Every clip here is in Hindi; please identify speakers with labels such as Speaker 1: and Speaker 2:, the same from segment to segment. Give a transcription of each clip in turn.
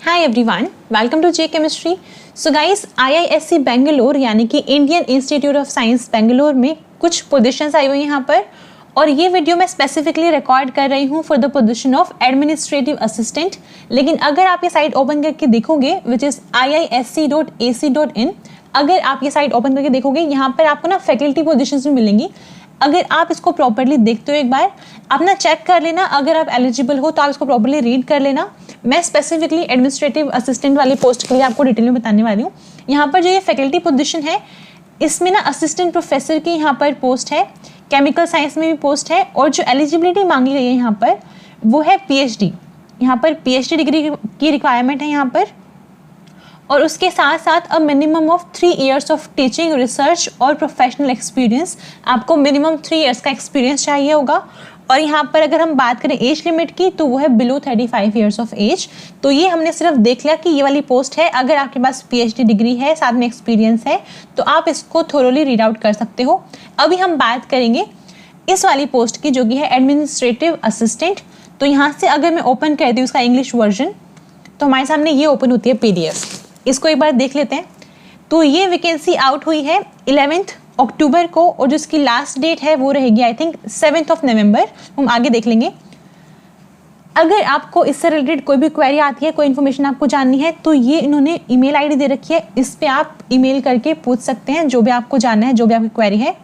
Speaker 1: Hi everyone, welcome to J chemistry. So guys, IISc Bangalore यानी कि Indian institute of science Bangalore में कुछ पोजीशंस आई हुई हैं यहाँ पर, और ये वीडियो मैं स्पेसिफिकली रिकॉर्ड कर रही हूँ for the position of administrative assistant. लेकिन अगर आप ये साइट ओपन करके देखोगे विच इज़ iisc.ac.in, अगर आप ये साइट ओपन करके देखोगे यहाँ पर आपको ना फैकल्टी पोजीशंस भी मिलेंगी। अगर आप इसको प्रॉपरली देखते हो एक बार अपना चेक कर लेना, अगर आप एलिजिबल हो तो आप इसको प्रॉपरली रीड कर लेना। मैं स्पेसिफिकली एडमिनिस्ट्रेटिव असिस्टेंट वाली पोस्ट के लिए आपको डिटेल में बताने वाली हूँ। यहाँ पर जो ये फैकल्टी पोजीशन है इसमें ना असिस्टेंट प्रोफेसर की यहाँ पर पोस्ट है, केमिकल साइंस में भी पोस्ट है, और जो एलिजिबिलिटी मांगी गई है यहाँ पर वो है PhD। यहाँ पर PhD डिग्री की रिक्वायरमेंट है यहाँ पर, और उसके साथ साथ a minimum of 3 years of teaching, research और प्रोफेशनल एक्सपीरियंस। आपको मिनिमम 3 years का एक्सपीरियंस चाहिए होगा। और यहाँ पर अगर हम बात करें एज लिमिट की तो वो है बिलो 35 years ऑफ एज। तो ये हमने सिर्फ देख लिया कि ये वाली पोस्ट है। अगर आपके पास PhD डिग्री है, साथ में एक्सपीरियंस है, तो आप इसको थोरोली रीड आउट कर सकते हो। अभी हम बात करेंगे इस वाली पोस्ट की जो कि है एडमिनिस्ट्रेटिव असिस्टेंट। तो यहाँ से अगर मैं ओपन करती हूँ उसका इंग्लिश वर्जन तो हमारे सामने ये ओपन होती है PDF। इसको एक बार देख लेते हैं। तो ये वैकेंसी आउट हुई है 11 अक्टूबर को, और जिसकी लास्ट डेट है वो रहेगी आई थिंक 7 नवंबर। हम आगे देख लेंगे। अगर आपको इससे रिलेटेड कोई भी क्वेरी आती है, कोई इन्फॉर्मेशन आपको जाननी है, तो ये इन्होंने ईमेल ID दे रखी है, इस पे आप ईमेल करके पूछ सकते हैं जो भी आपको जानना है, जो भी आपकी क्वेरी है।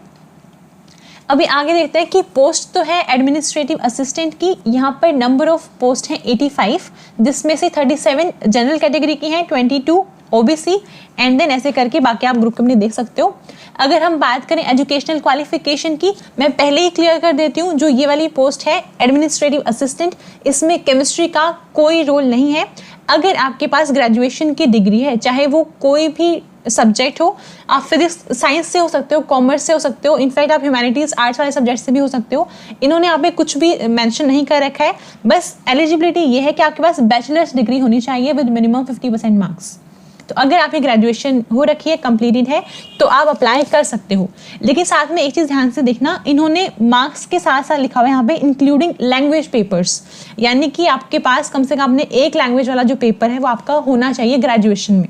Speaker 1: अभी आगे देखते हैं कि पोस्ट तो है एडमिनिस्ट्रेटिव असिस्टेंट की। यहाँ पर नंबर ऑफ पोस्ट हैं 85, जिसमें से 37 जनरल कैटेगरी की हैं, 22 OBC, एंड देन ऐसे करके बाकी आप ग्रुप में देख सकते हो। अगर हम बात करें एजुकेशनल क्वालिफिकेशन की, मैं पहले ही क्लियर कर देती हूँ, जो ये वाली पोस्ट है एडमिनिस्ट्रेटिव असिस्टेंट, इसमें केमिस्ट्री का कोई रोल नहीं है। अगर आपके पास ग्रेजुएशन की डिग्री है, चाहे वो कोई भी सब्जेक्ट हो, आप फिजिक्स साइंस से हो सकते हो, कॉमर्स से हो सकते हो, इनफैक्ट आप ह्यूमैनिटीज़ आर्ट्स वाले सब्जेक्ट से भी हो सकते हो। इन्होंने यहाँ पे कुछ भी मेंशन नहीं कर रखा है। बस एलिजिबिलिटी ये है कि आपके पास बैचलर्स डिग्री होनी चाहिए विद मिनिमम 50% मार्क्स। तो अगर आपकी ग्रेजुएशन हो रखी है, कंप्लीटेड है, तो आप अप्लाई कर सकते हो। लेकिन साथ में एक चीज़ ध्यान से देखना, इन्होंने मार्क्स के साथ साथ लिखा हुआ है यहाँ पे इंक्लूडिंग लैंग्वेज पेपर्स, यानी कि आपके पास कम से कम अपने एक लैंग्वेज वाला जो पेपर है वो आपका होना चाहिए ग्रेजुएशन में।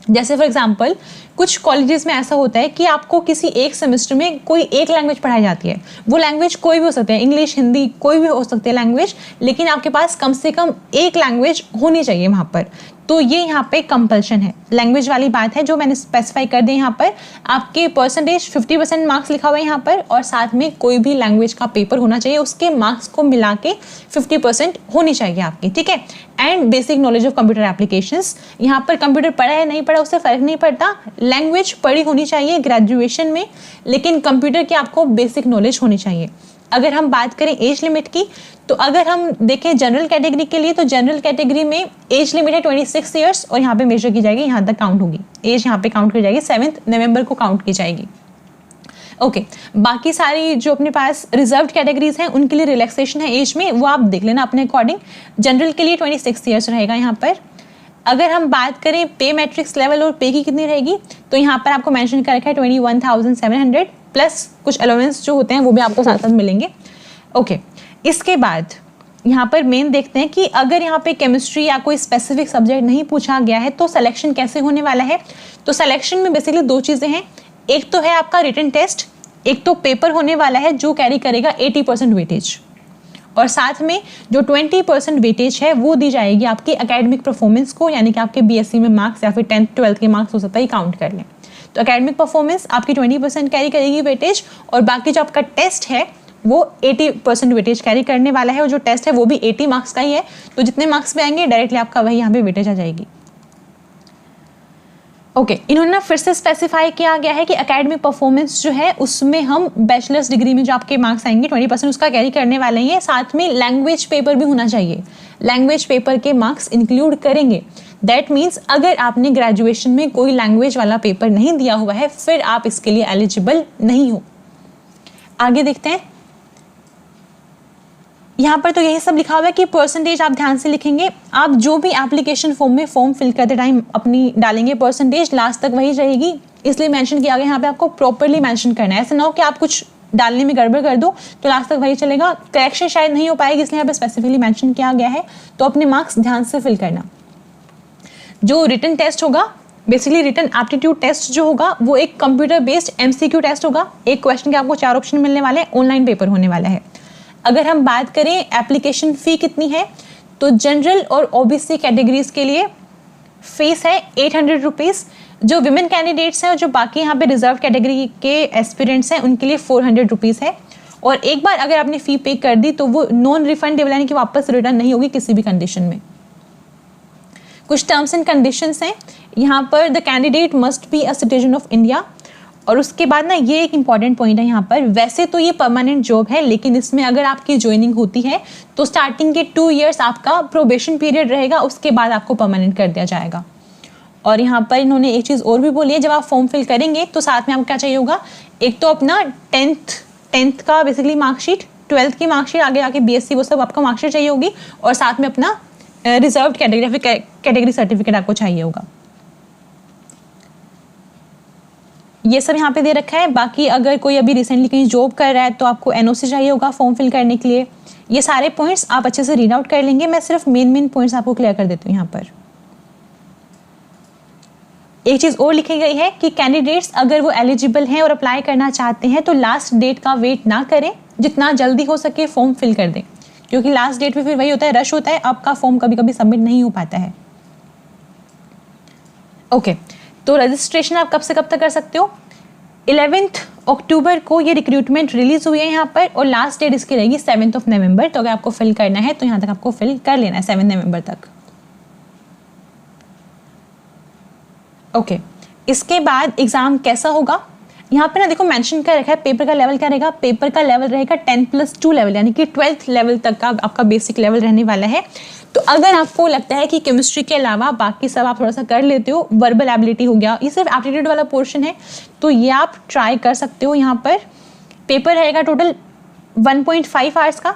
Speaker 1: जैसे फॉर एग्जांपल कुछ कॉलेजेस में ऐसा होता है कि आपको किसी एक सेमेस्टर में कोई एक लैंग्वेज पढ़ाई जाती है। वो लैंग्वेज कोई भी हो सकती है, इंग्लिश, हिंदी, कोई भी हो सकती है लैंग्वेज, लेकिन आपके पास कम से कम एक लैंग्वेज होनी चाहिए वहाँ पर। तो ये यहाँ पे कंपल्शन है, लैंग्वेज वाली बात है जो मैंने स्पेसिफाई कर दी। यहाँ पर आपके परसेंटेज 50% मार्क्स लिखा हुआ है यहाँ पर, और साथ में कोई भी लैंग्वेज का पेपर होना चाहिए, उसके मार्क्स को मिला के 50% होनी चाहिए आपकी, ठीक है। And basic knowledge of computer applications, यहाँ पर कंप्यूटर पढ़ा है नहीं पढ़ा उससे फर्क नहीं पड़ता, लैंग्वेज पढ़ी होनी चाहिए ग्रेजुएशन में, लेकिन कंप्यूटर की आपको बेसिक नॉलेज होनी चाहिए। अगर हम बात करें एज लिमिट की, तो अगर हम देखें जनरल कैटेगरी के लिए, तो जनरल कैटेगरी में एज लिमिट है 26 years, और यहाँ पे मेजर की जाएगी, यहाँ तक काउंट होगी एज, यहाँ पे काउंट की जाएगी, 7 नवंबर को काउंट की जाएगी। ओके, बाकी सारी जो अपने पास रिजर्व्ड कैटेगरीज हैं उनके लिए रिलैक्सेशन है एज में, वो आप देख लेना अपने अकॉर्डिंग। जनरल के लिए 26 years रहेगा यहाँ पर। अगर हम बात करें पे मैट्रिक्स लेवल और पे की कितनी रहेगी, तो यहाँ पर आपको मेंशन कर रखा है 21,700 प्लस कुछ अलाउंस जो होते हैं वो भी आपको साथ साथ मिलेंगे। ओके, इसके बाद यहाँ पर मेन देखते हैं कि अगर यहाँ पे केमिस्ट्री या कोई स्पेसिफिक सब्जेक्ट नहीं पूछा गया है तो सिलेक्शन कैसे होने वाला है। तो सिलेक्शन में बेसिकली 2 चीज़ें हैं, एक तो है आपका रिटन टेस्ट, एक तो पेपर होने वाला है जो कैरी करेगा 80% वेटेज, और साथ में जो 20% वेटेज है वो दी जाएगी आपकी एकेडमिक परफॉर्मेंस को, यानी कि आपके BSc में मार्क्स या फिर 10th 12th के मार्क्स हो सकता है काउंट कर लें। तो एकेडमिक परफॉर्मेंस आपकी 20% कैरी करेगी वेटेज, और बाकी जो आपका टेस्ट है वो 80% वेटेज कैरी करने वाला है, और जो टेस्ट है वो भी 80 मार्क्स का ही है। तो जितने मार्क्स पे आएंगे डायरेक्टली आपका वही यहाँ पे वेटेज आ जाएगी। ओके, इन्होंने फिर से स्पेसिफाई किया गया है कि एकेडमिक परफॉर्मेंस जो है उसमें हम बैचलर्स डिग्री में जो आपके मार्क्स आएंगे 20% उसका कैरी करने वाले हैं। साथ में लैंग्वेज पेपर भी होना चाहिए, लैंग्वेज पेपर के मार्क्स इंक्लूड करेंगे। दैट मीन्स अगर आपने ग्रेजुएशन में कोई लैंग्वेज वाला पेपर नहीं दिया हुआ है फिर आप इसके लिए एलिजिबल नहीं हो। आगे देखते हैं, यहाँ पर तो यही सब लिखा हुआ है कि परसेंटेज आप ध्यान से लिखेंगे। आप जो भी एप्लीकेशन फॉर्म में फॉर्म फिल करते टाइम अपनी डालेंगे परसेंटेज लास्ट तक वही रहेगी, इसलिए मेंशन किया गया यहाँ पे आपको प्रॉपरली मेंशन करना है। ऐसा ना हो कि आप कुछ डालने में गड़बड़ कर दो तो लास्ट तक वही चलेगा, करेक्शन शायद नहीं हो पाएगी, इसलिए यहाँ पे स्पेसिफिकली मेंशन किया गया है। तो अपने मार्क्स ध्यान से फिल करना। जो रिटन टेस्ट होगा, बेसिकली रिटन एप्टीट्यूड टेस्ट जो होगा वो एक कंप्यूटर बेस्ड MCQ टेस्ट होगा। एक क्वेश्चन के आपको 4 ऑप्शन मिलने वाले हैं, ऑनलाइन पेपर होने वाला है। अगर हम बात करें एप्लीकेशन फ़ी कितनी है, तो जनरल और OBC कैटेगरीज के लिए फीस है 800 रुपीज़। जो विमेन कैंडिडेट्स हैं और जो बाकी यहाँ पे रिजर्व कैटेगरी के एस्पिरेंट्स हैं उनके लिए 400 रुपीज़ है। और एक बार अगर आपने फ़ी पे कर दी तो वो नॉन रिफंडेबल यानी कि वापस रिटर्न नहीं होगी किसी भी कंडीशन में। कुछ टर्म्स एंड कंडीशंस हैं यहाँ पर, the candidate must be a citizen of India. और उसके बाद ना ये एक इंपॉर्टेंट पॉइंट है यहाँ पर, वैसे तो ये परमानेंट जॉब है लेकिन इसमें अगर आपकी ज्वाइनिंग होती है तो स्टार्टिंग के 2 इयर्स आपका प्रोबेशन पीरियड रहेगा, उसके बाद आपको परमानेंट कर दिया जाएगा। और यहाँ पर इन्होंने एक चीज़ और भी बोली है, जब आप फॉर्म फिल करेंगे तो साथ में आपको क्या चाहिए होगा, एक तो अपना टेंथ का बेसिकली मार्कशीट, 12th की मार्कशीट, आगे आके BSc वो सब आपका मार्कशीट चाहिए होगी, और साथ में अपना रिजर्व कैटेगरी सर्टिफिकेट आपको चाहिए होगा। ये सब यहाँ पे दे रखा है। बाकी अगर कोई अभी रिसेंटली कहीं जॉब कर रहा है तो आपको NOC चाहिए होगा फॉर्म फिल करने के लिए। ये सारे पॉइंट्स आप अच्छे से रीड आउट कर लेंगे, मैं सिर्फ मेन पॉइंट्स आपको क्लियर कर देती हूँ। यहाँ पर एक चीज़ और लिखी गई है कि कैंडिडेट्स अगर वो एलिजिबल हैं और अप्लाई करना चाहते हैं तो लास्ट डेट का वेट ना करें, जितना जल्दी हो सके फॉर्म फिल कर दें, क्योंकि लास्ट डेट पे फिर वही होता है, रश होता है, आपका फॉर्म कभी कभी सबमिट नहीं हो पाता है। ओके, तो रजिस्ट्रेशन आप कब से कब तक कर सकते हो, 11 अक्टूबर को ये रिक्रूटमेंट रिलीज हुई है यहाँ पर, और लास्ट डेट इसकी रहेगी 7 नवंबर। तो अगर आपको फिल करना है तो यहाँ तक आपको फिल कर लेना है 7 नवंबर तक। ओके, इसके बाद एग्ज़ाम कैसा होगा, यहाँ पे ना देखो मेंशन कर रखा है पेपर का लेवल क्या रहेगा। पेपर का लेवल रहेगा 10+2 लेवल, यानी कि 12th लेवल तक का आपका बेसिक लेवल रहने वाला है। तो अगर आपको लगता है कि केमिस्ट्री के अलावा बाकी सब आप थोड़ा सा कर लेते हो, वर्बल एबिलिटी हो गया, ये सिर्फ एप्टीट्यूड वाला पोर्शन है, तो ये आप ट्राई कर सकते हो। यहाँ पर पेपर रहेगा टोटल 1.5 आवर्स का,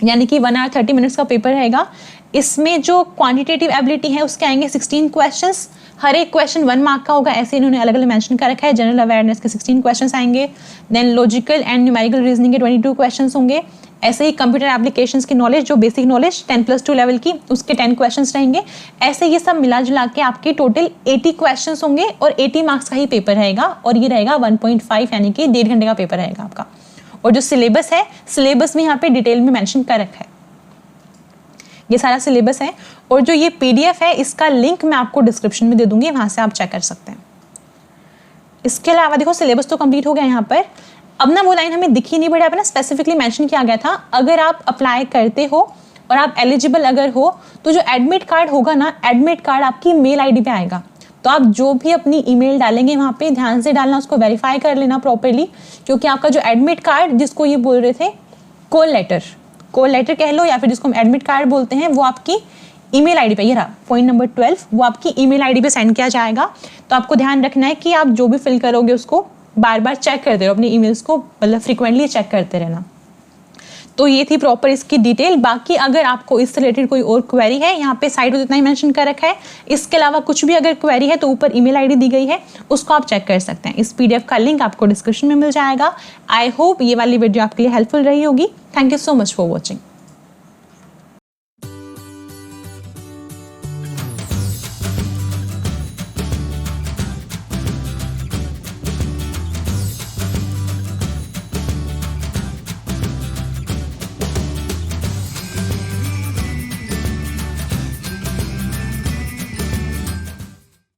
Speaker 1: यानी कि 1 आवर 30 मिनट्स का पेपर रहेगा। इसमें जो क्वांटिटेटिव एबिलिटी है उसके आएंगे 16 क्वेश्चंस, हर एक क्वेश्चन 1 मार्क का होगा, ऐसे इन्होंने अलग अलग मेंशन कर रखा है। जनरल अवेयरनेस के 16 क्वेश्चंस आएंगे, then logical and numerical reasoning के 22 क्वेश्चंस होंगे। ऐसे ही कंप्यूटर एप्लीकेशंस की नॉलेज, जो बेसिक नॉलेज 10+2 लेवल की, उसके 10 क्वेश्चंस रहेंगे। ऐसे ये सब मिला जुला के आपके टोटल 80 क्वेश्चंस होंगे और 80 मार्क्स का ही पेपर रहेगा, और ये रहेगा 1.5 यानी कि 1.5 घंटे का पेपर रहेगा आपका। और जो सिलेबस है, सिलेबस भी यहाँ पे डिटेल में मेंशन कर रखा है, ये सारा सिलेबस है। और जो ये PDF है इसका लिंक मैं आपको डिस्क्रिप्शन में दे दूंगी, वहाँ से आप चेक कर सकते हैं। इसके अलावा देखो सिलेबस तो कंप्लीट हो गया यहाँ पर। अब ना वो लाइन हमें दिखी नहीं, बट यहाँ पे ना स्पेसिफिकली मेंशन किया गया था, अगर आप अप्लाई करते हो और आप एलिजिबल अगर हो तो जो एडमिट कार्ड होगा ना, एडमिट कार्ड आपकी मेल ID पे आएगा। तो आप जो भी अपनी ईमेल डालेंगे वहाँ पे ध्यान से डालना, उसको वेरीफाई कर लेना प्रॉपरली, क्योंकि आपका जो एडमिट कार्ड, जिसको ये बोल रहे थे कॉल लेटर कह लो, या फिर जिसको हम एडमिट कार्ड बोलते हैं, वो आपकी ईमेल ID पे, ये रहा पॉइंट नंबर 12, वो आपकी ईमेल ID पे सेंड किया जाएगा। तो आपको ध्यान रखना है कि आप जो भी फिल करोगे उसको बार बार चेक करते रहो, अपनी ईमेल्स को मतलब फ्रिक्वेंटली चेक करते रहना। तो ये थी प्रॉपर इसकी डिटेल। बाकी अगर आपको इससे रिलेटेड कोई और क्वेरी है, यहाँ पे साइड पर इतना ही मेंशन कर रखा है, इसके अलावा कुछ भी अगर क्वेरी है तो ऊपर ईमेल ID दी गई है, उसको आप चेक कर सकते हैं। इस PDF का लिंक आपको डिस्क्रिप्शन में मिल जाएगा। आई होप ये वाली वीडियो आपके लिए हेल्पफुल रही होगी। Thank you so much for watching.